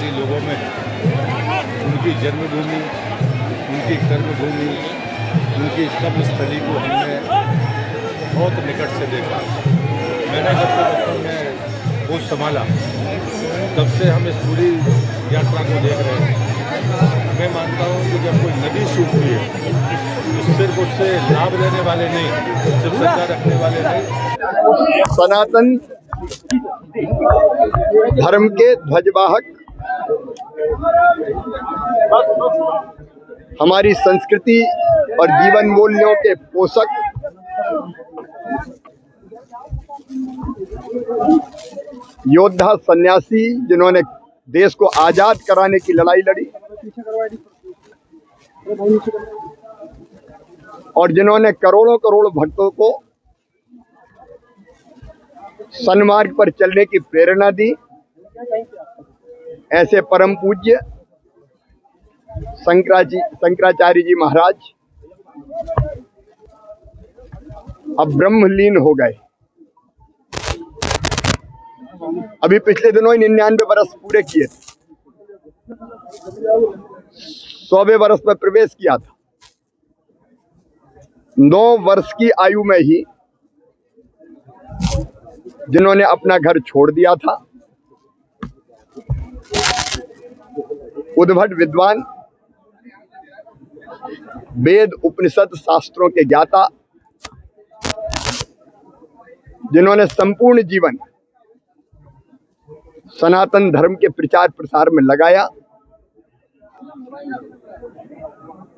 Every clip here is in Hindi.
आदि लोगों में उनकी जन्मभूमि, उनकी कर्मभूमि, उनकी कर्मस्थली को हमने बहुत निकट से देखा। मैंने जब से बचपन में होश संभाला तब से हम इस पूरी यात्रा को देख रहे हैं। मैं मानता हूँ कि जब कोई नदी सूखती है तो सिर्फ उससे लाभ लेने वाले नहीं, सिर्फ श्रद्धा रखने वाले नहीं, सनातन धर्म के ध्वजवाहक, हमारी संस्कृति और जीवन मूल्यों के पोषक, योद्धा सन्यासी जिन्होंने देश को आजाद कराने की लड़ाई लड़ी और जिन्होंने करोड़ों करोड़ भक्तों को सन्मार्ग पर चलने की प्रेरणा दी, ऐसे परम पूज्य शंकराचार्य जी महाराज अब ब्रह्मलीन हो गए। अभी पिछले दिनों ही 99 वर्ष पूरे किए थे, 100वें वर्ष में प्रवेश किया था। 9 वर्ष की आयु में ही जिन्होंने अपना घर छोड़ दिया था, उद्भट विद्वान, वेद उपनिषद शास्त्रों के ज्ञाता, जिन्होंने संपूर्ण जीवन सनातन धर्म के प्रचार प्रसार में लगाया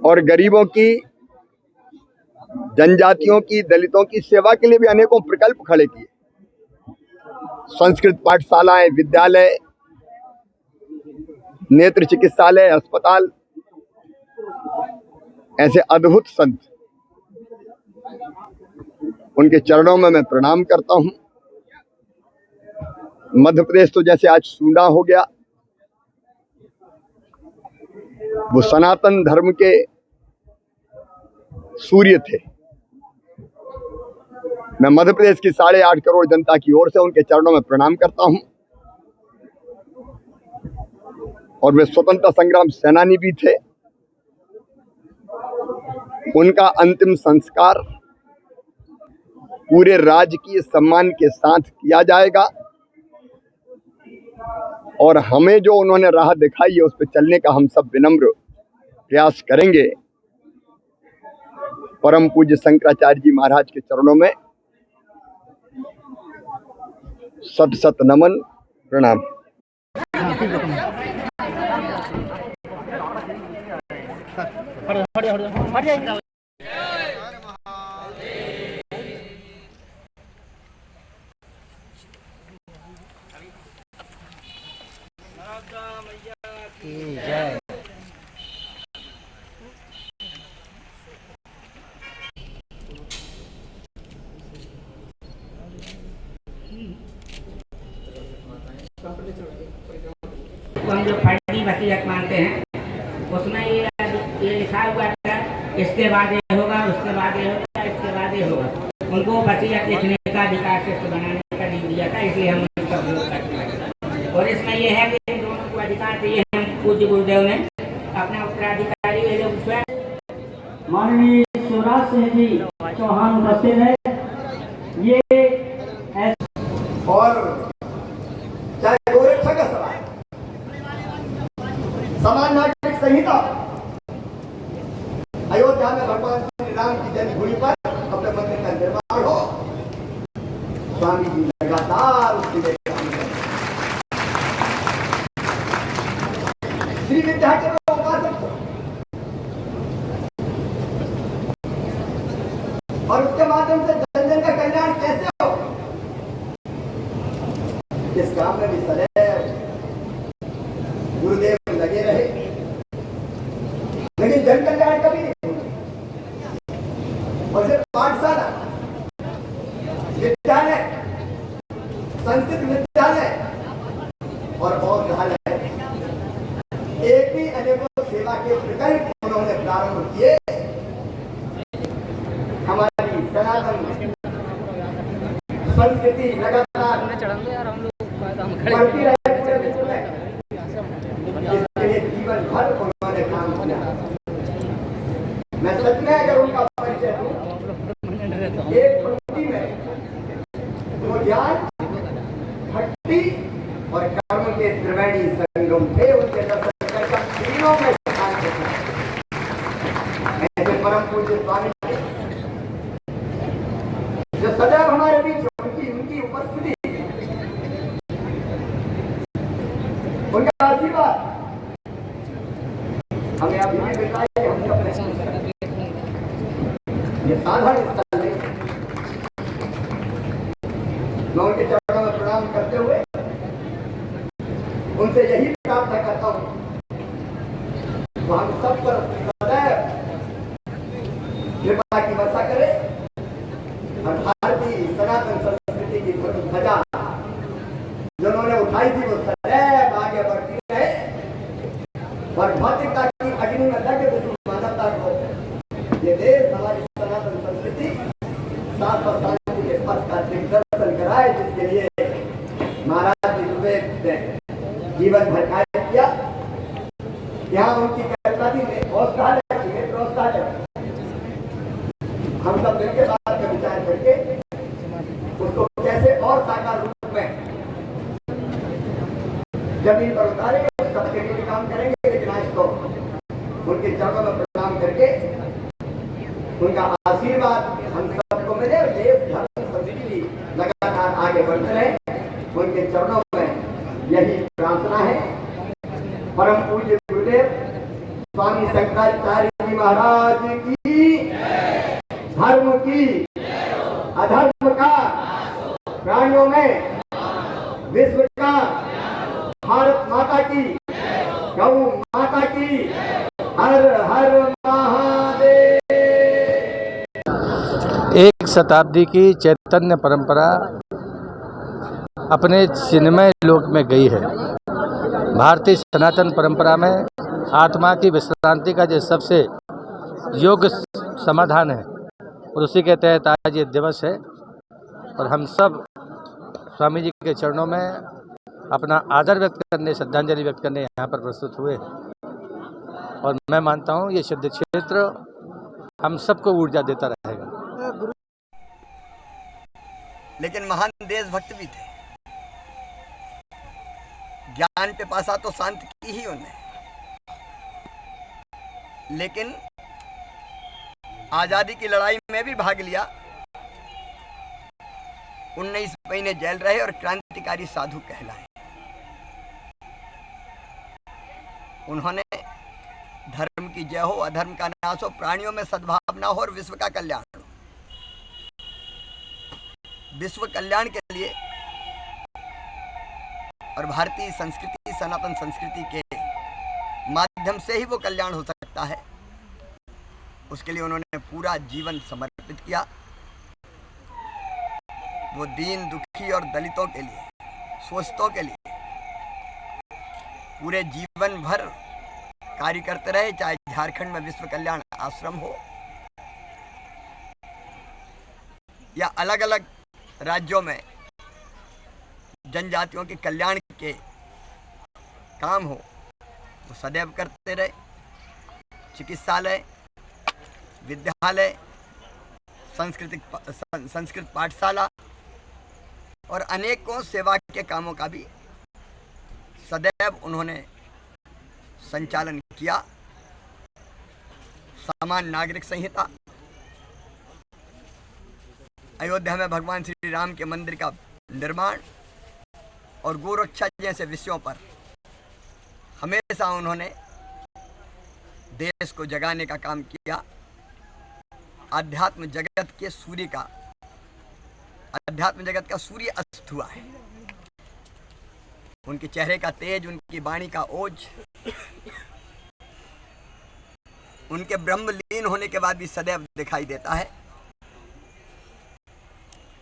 और गरीबों की, जनजातियों की, दलितों की सेवा के लिए भी अनेकों प्रकल्प खड़े किए। संस्कृत पाठशालाएं, विद्यालय, नेत्र चिकित्सालय, अस्पताल, ऐसे अद्भुत संत, उनके चरणों में मैं प्रणाम करता हूं। मध्य प्रदेश तो जैसे आज सूना हो गया, वो सनातन धर्म के सूर्य थे। मैं मध्य प्रदेश की 8.5 करोड़ जनता की ओर से उनके चरणों में प्रणाम करता हूं। और वे स्वतंत्रता संग्राम सेनानी भी थे। उनका अंतिम संस्कार पूरे राजकीय सम्मान के साथ किया जाएगा और हमें जो उन्होंने राह दिखाई है उस पर चलने का हम सब विनम्र प्रयास करेंगे। परम पूज्य शंकराचार्य जी महाराज के चरणों में सत सत नमन, प्रणाम। हम जो फर्जी वसीयत मानते हैं उसमें ये लिखा हुआ है, इसके बाद ये होगा, उसके बाद ये होगा, इसके बाद ये होगा। उनको वसीयत लिखने का अधिकार शिष्ट बनाने का नहीं दिया था, इसलिए हम उनका विरोध करते हैं। और इसमें यह है कि इन दोनों को अधिकार दिए हैं पूज्य गुरुदेव ने, अपना उत्तराधिकारी ये लोग स्वयं। माननीय शिवराज सिंह जी चौहान उपस्थित है। ये और चाहे गोरक्षा का सवाल, समान नागरिक संहिता, अयोध्या में भगवान श्री राम की जन्मभूमि पर अपने मंदिर का निर्माण हो, स्वामी जी लगातार उसके लिए काम कर रहे हैं। श्री विद्याचरण उपासक और उसके माध्यम से जन जन का कल्याण कैसे हो, इस काम में भी सदैव गुरुदेव लगे रहे, लेकिन जन कल्याण कभी नहीं। और सिर्फ पाठशाला, विद्यालय, संस्कृत विद्यालय और औषधालय, एक भी अनेकों सेवा के प्रकल्प उन्होंने प्रारंभ किए। हमारी सनातन संस्कृति लगातार बढ़ती रहे पूरे विश्व में। मैं सच में अगर उनका परिचय दूं, एक पंक्ति में वो ज्ञान, भक्ति और कर्म के त्रिवेणी संगम थे। उनके दर्शन करके तीनों में स्थान देते हैं। ऐसे परम पूज्य स्वामी जी जो सदैव हमारे बीच उनकी उपस्थिति, उनका आशीर्वाद हमें अभी भी मिलता है। हम सब ये साधारण स्थल नहीं। मैं उनके चरणों में प्रणाम करते हुए उनसे यही प्रार्थना करता हूं, वो हम सब पर सदैव कृपा की वर्षा करे और भारतीय सनातन संस्कृति की ध्वजा जो उन्होंने उठाई थी वो सदैव आगे बढ़ती रहे और भौतिकता की अग्नि में दग्ध मानवता को ये देश हमारी सनातन संस्कृति शाश्वत शांति के पथ का दिग्दर्शन कराए, जिसके लिए महाराज जी ने जीवन भर कार्य किया। यहाँ उनकी कल्पना में प्रोत्साहन हम सब मिलकर बात का विचार करके उसको कैसे और साकार रूप में जमीन पर उतारेंगे, सबके लिए काम करेंगे। लेकिन आज तो उनके चरणों में प्रणाम करके उनका आशीर्वाद हम सबको मिले और देश धर्म संस्कृति लगातार आगे बढ़ते रहे। उनके चरणों में यही प्रार्थना है। परम पूज्य गुरुदेव स्वामी शंकराचार्य जी महाराज की, धर्म की, अधर्म का, प्राणियों में, विश्व का, भारत माता की, गौ माता की, हर हर महादेव। एक शताब्दी की चैतन्य परंपरा अपने चिन्मय लोक में गई है। भारतीय सनातन परंपरा में आत्मा की विश्रांति का जो सबसे योग्य समाधान है और उसी के तहत आज ये दिवस है और हम सब स्वामी जी के चरणों में अपना आदर व्यक्त करने, श्रद्धांजलि व्यक्त करने यहाँ पर प्रस्तुत हुए और मैं मानता हूँ ये सिद्ध क्षेत्र हम सबको ऊर्जा देता रहेगा। लेकिन महान देशभक्त भी थे। ज्ञान पिपासा तो शांत की ही उनने, लेकिन आजादी की लड़ाई में भी भाग लिया। 19 महीने जेल रहे और क्रांतिकारी साधु कहलाए। उन्होंने धर्म की जय हो, अधर्म का नाश हो, प्राणियों में सद्भावना हो और विश्व का कल्याण हो। विश्व कल्याण के लिए और भारतीय संस्कृति, सनातन संस्कृति के माध्यम से ही वो कल्याण हो सकता है। उसके लिए उन्होंने पूरा जीवन समर्पित किया। वो दीन दुखी और दलितों के लिए, शोषितों के लिए पूरे जीवन भर कार्य करते रहे। चाहे झारखंड में विश्व कल्याण आश्रम हो या अलग अलग राज्यों में जनजातियों के कल्याण के काम हो, वो सदैव करते रहे। चिकित्सालय, विद्यालय, संस्कृत पाठशाला और अनेकों सेवा के कामों का भी सदैव उन्होंने संचालन किया। समान नागरिक संहिता, अयोध्या में भगवान श्री राम के मंदिर का निर्माण और गोरक्षा जैसे विषयों पर हमेशा उन्होंने देश को जगाने का काम किया। अध्यात्म जगत के सूर्य का, अध्यात्म जगत का सूर्य अस्त हुआ है। उनके चेहरे का तेज, उनकी वाणी का ओज, उनके ब्रह्मलीन होने के बाद भी सदैव दिखाई देता है।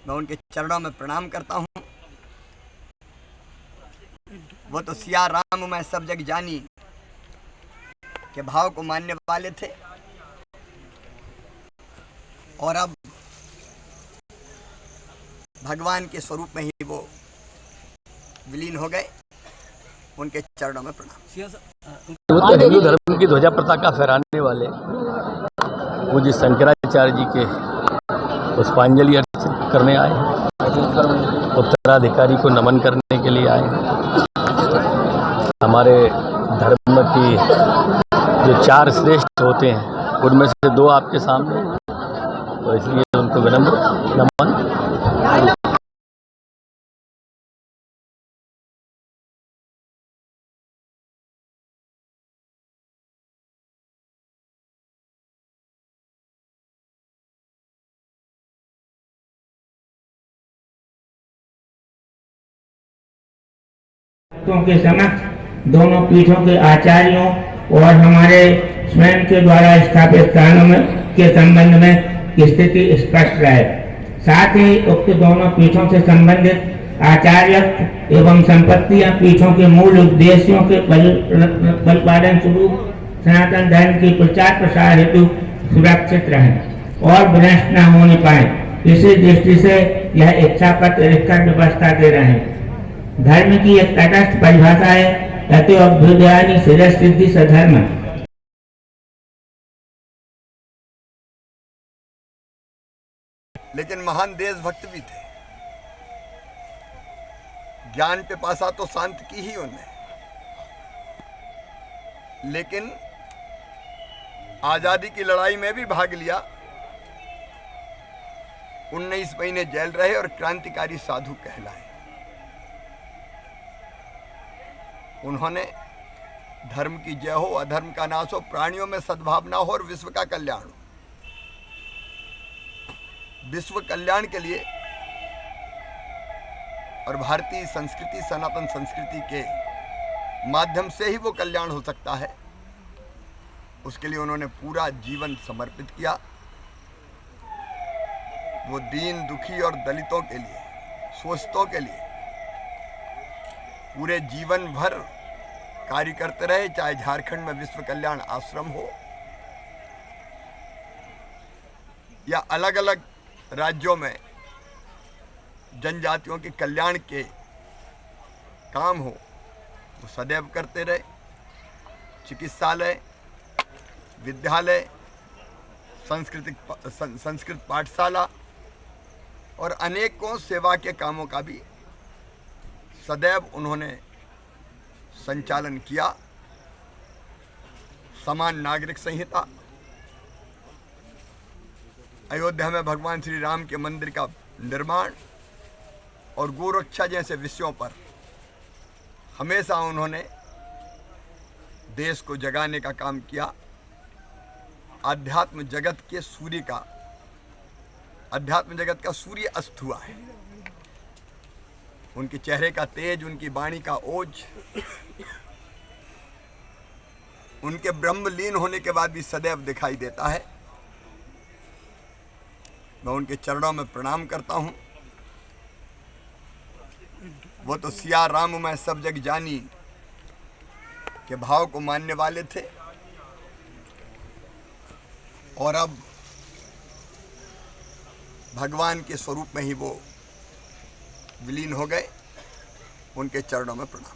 मैं उनके चरणों में प्रणाम करता हूँ। वो तो सिया राम मैं सब जग जानी के भाव को मानने वाले थे और अब भगवान के स्वरूप में ही वो विलीन हो गए। उनके चरणों में प्रणाम। हिंदू धर्म की ध्वजा पताका फहराने वाले पूज्य शंकराचार्य जी के पुष्पांजलि अर्पित करने आए हैं, उत्तराधिकारी को नमन करने के लिए आए हैं। हमारे धर्म की जो 4 श्रेष्ठ होते हैं उनमें से 2 आपके सामने, तो इसलिए उनको विनम्र नमन। के समक्ष दोनों पीठों के आचार्यों और हमारे स्वयं के द्वारा स्थापित स्थानों में के संबंध में स्थिति स्पष्ट रहे। साथ ही उक्त दोनों पीठों से संबंधित आचार्य एवं संपत्तियां पीठों के मूल उद्देश्यों के परिपालन स्वरूप सनातन धर्म की प्रचार प्रसार हेतु सुरक्षित रहें और विनष्ट न होने पाए। इसी दृष्टि से यह इच्छा पत्र लिखकर व्यवस्था दे रहे हैं। धर्म की एक तटस्थ परिभाषा है, अतो अभ्युदयानि शिरः सिद्धि सधर्म। लेकिन महान देशभक्त भी थे। ज्ञान पिपासा तो शांत की ही उनने, लेकिन आजादी की लड़ाई में भी भाग लिया। 19 महीने जेल रहे और क्रांतिकारी साधु कहलाए। उन्होंने धर्म की जय हो, अधर्म का नाश हो, प्राणियों में सद्भावना हो और विश्व का कल्याण हो। विश्व कल्याण के लिए और भारतीय संस्कृति, सनातन संस्कृति के माध्यम से ही वो कल्याण हो सकता है। उसके लिए उन्होंने पूरा जीवन समर्पित किया। वो दीन दुखी और दलितों के लिए, शोषितों के लिए पूरे जीवन भर कार्य करते रहे। चाहे झारखंड में विश्व कल्याण आश्रम हो या अलग अलग राज्यों में जनजातियों के कल्याण के काम हो, वो सदैव करते रहे। चिकित्सालय, विद्यालय, संस्कृत पाठशाला और अनेकों सेवा के कामों का भी सदैव उन्होंने संचालन किया। समान नागरिक संहिता, अयोध्या में भगवान श्री राम के मंदिर का निर्माण और गोरक्षा जैसे विषयों पर हमेशा उन्होंने देश को जगाने का काम किया। अध्यात्म जगत का सूर्य अस्त हुआ है। उनके चेहरे का तेज, उनकी वाणी का ओज, उनके ब्रह्मलीन होने के बाद भी सदैव दिखाई देता है। मैं उनके चरणों में प्रणाम करता हूं। वो तो सिया राम मैं सब जग जानी के भाव को मानने वाले थे और अब भगवान के स्वरूप में ही वो विलीन हो गए। उनके चरणों में प्रणाम।